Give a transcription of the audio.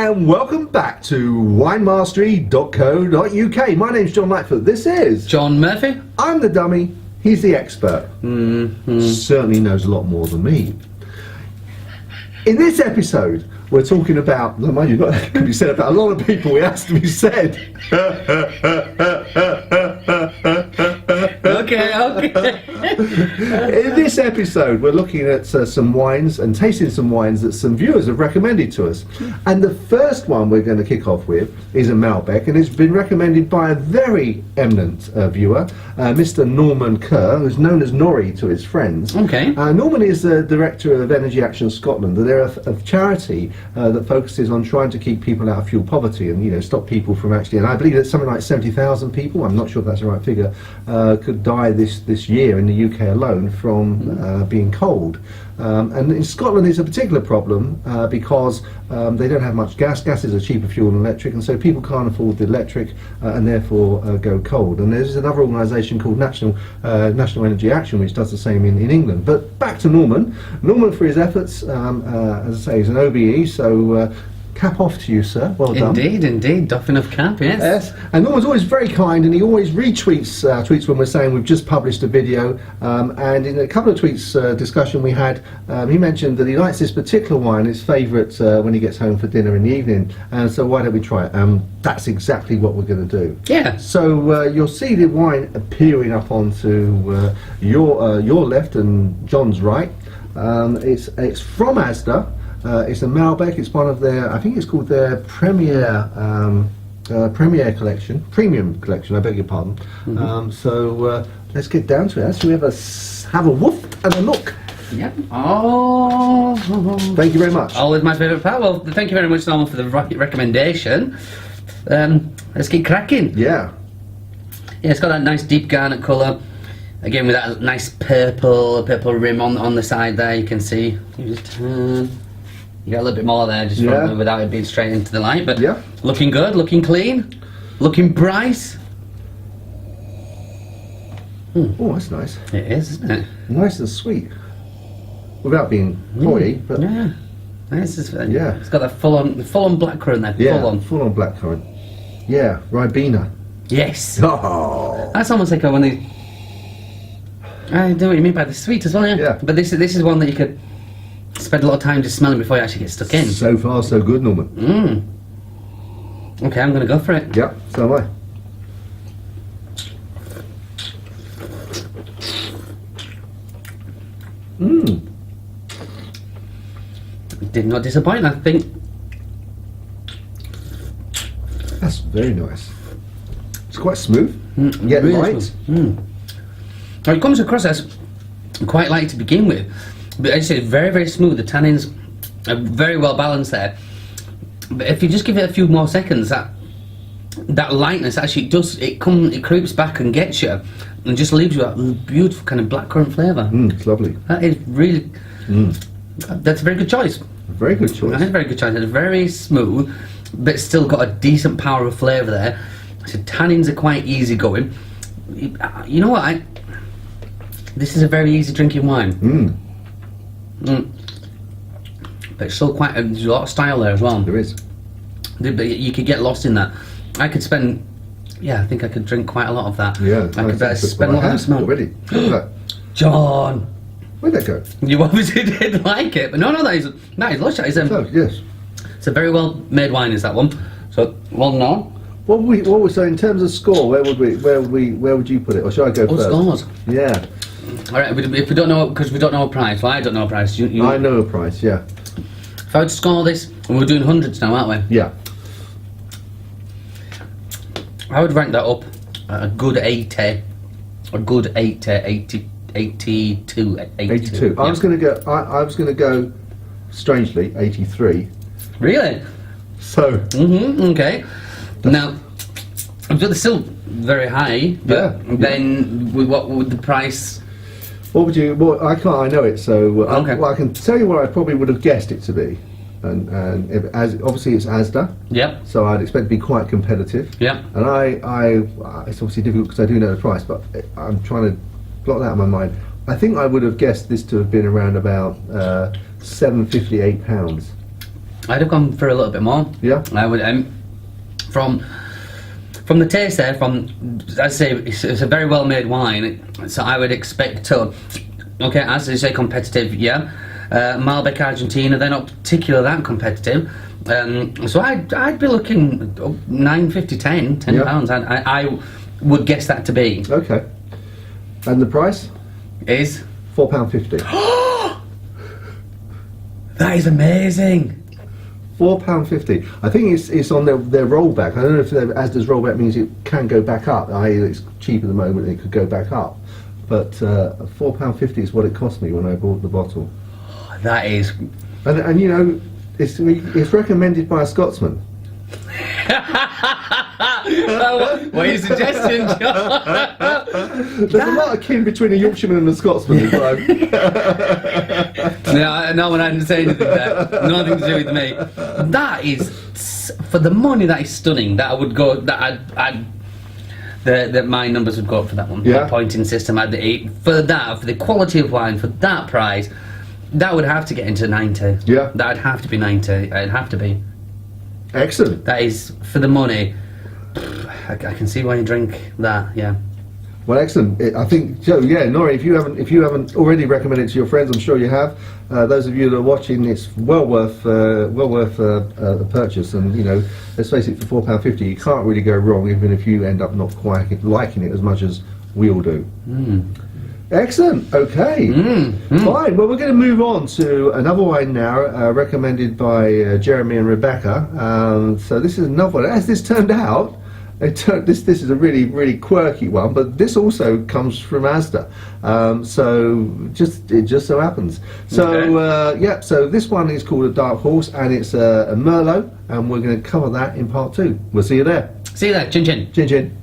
and welcome back to winemastery.co.uk. My name's John Lightfoot. This is John Murphy. I'm the dummy, he's the expert. Certainly knows a lot more than me. In this episode, we're talking about, mind you, that could be said about a lot of people, it has to be said. Okay. In this episode, we're looking at some wines and tasting some wines that some viewers have recommended to us. And the first one we're going to kick off with is a Malbec, and it's been recommended by a very eminent viewer, Mr Norman Kerr, who's known as Norrie to his friends. Okay. Norman is the director of Energy Action Scotland. They're a charity that focuses on trying to keep people out of fuel poverty and stop people from actually, and I believe that something like 70,000 people, I'm not sure if that's the right figure, could die this year in the UK alone from being cold. And in Scotland it's a particular problem because they don't have much gas. Gas is a cheaper fuel than electric, and so people can't afford the electric and therefore go cold. And there's another organisation called National Energy Action which does the same in England. But back to Norman. Norman, for his efforts, as I say, he's an OBE, so cap off to you, sir. Well done. Indeed. Doffing of cap, yes. And Norman's always very kind, and he always retweets tweets when we're saying we've just published a video. And in a couple of tweets discussion we had, he mentioned that he likes this particular wine, his favourite, when he gets home for dinner in the evening. And so why don't we try it? That's exactly what we're going to do. Yeah. So you'll see the wine appearing up onto your left and John's right. It's from Asda. It's a Malbec. It's one of their, I think it's called their Premier collection, Premium collection, I beg your pardon. So let's get down to it. So we have a woof and a look. Yep. Oh. Thank you very much. Always my favourite part. Well, thank you very much, Norman, for the recommendation. Let's get cracking. Yeah. Yeah, it's got that nice deep garnet colour. Again, with that nice purple rim on the side there, you can see. You just turn. You got a little bit more there, just without it being straight into the light. But yeah, looking good, looking clean, looking bright. Oh, that's nice. It is, isn't it? Nice and sweet, without being oily. But yeah, nice. Yeah, it's got that full on blackcurrant there. Yeah, full on blackcurrant. Yeah, Ribena. Yes. Oh, that's almost like one of the. I know what you mean by the sweet as well. Yeah. But this is one that you could spend a lot of time just smelling before you actually get stuck in. So far, so good, Norman. Okay, I'm going to go for it. Yeah, so am I. Did not disappoint, I think. That's very nice. It's quite smooth. Yet really light. Smooth. Now, it comes across as quite light to begin with, but as you say, very, very smooth. The tannins are very well balanced there. But if you just give it a few more seconds, that lightness actually it creeps back and gets you, and just leaves you a beautiful kind of blackcurrant flavour. It's lovely. That is really. That's a very good choice. A very good choice. That's a very good choice. It's very smooth, but still got a decent power of flavour there. So tannins are quite easy going. You know what? This is a very easy drinking wine. But it's still there's a lot of style there as well. There is. But you could get lost in that. I could spend, I think I could drink quite a lot of that. Yeah, I could spend a lot of smell. Already. Look at that. John! Where'd that go? You obviously did like it, but no, that is lush. Yes. It's a very well made wine, is that one. So, well known. What was so in terms of score? Where would you put it, or should I go first? Scores. Yeah. All right. If we don't know, because we don't know a price. Well, I don't know a price. I know a price. Yeah. If I were to score this, and we're doing hundreds now, aren't we? Yeah. I would rank that up a good 80, a good 82. 82. Yeah. I was going to go, strangely, 83. Really? So. Okay. Now, but it's still very high. But then, what would the price? What would you? Well, I can't. I know it. So okay. I can tell you what I probably would have guessed it to be, and as obviously it's Asda. Yep. So I'd expect to be quite competitive. Yep. And it's obviously difficult because I do know the price, but I'm trying to block that out of my mind. I think I would have guessed this to have been around about £7.50, £8. I'd have gone for a little bit more. Yeah. I would. From the taste there, as I say, it's a very well made wine. So I would expect to. Okay, as you say, competitive. Yeah. Malbec Argentina, they're not particularly that competitive. So I'd be looking £9.50, £10. I would guess that to be. Okay. And the price? Is £4.50. That is amazing. £4.50. I think it's on their rollback. I don't know if Asda's rollback means it can go back up. I.e. it's cheap at the moment, it could go back up. But £4.50 is what it cost me when I bought the bottle. That is. And you know, it's recommended by a Scotsman. What are your suggestions, John? There's a lot of kin between a Yorkshireman and a Scotsman. No one had to say anything there. Nothing to do with me. That is, for the money, that is stunning. That I would go. That my numbers would go up for that one. Yeah. My pointing system, I'd for the quality of wine, for that price, that would have to get into 90. Yeah. That'd have to be 90. It'd have to be. Excellent. That is, for the money, I can see why you drink that, yeah. Well, excellent. I think, Joe, yeah, Norrie, if you haven't already recommended it to your friends, I'm sure you have. Those of you that are watching, it's well worth a purchase. And you know, let's face it, for £4.50, you can't really go wrong, even if you end up not quite liking it as much as we all do. Excellent. Okay. Fine. Well, we're going to move on to another wine now, recommended by Jeremy and Rebecca. So this is another one. As this turned out, this is a really quirky one, but this also comes from Asda. So it just so happens. So Okay. yeah. So this one is called a Dark Horse, and it's a Merlot, and we're going to cover that in part 2. We'll see you there. See you there, chin chin. Chin chin.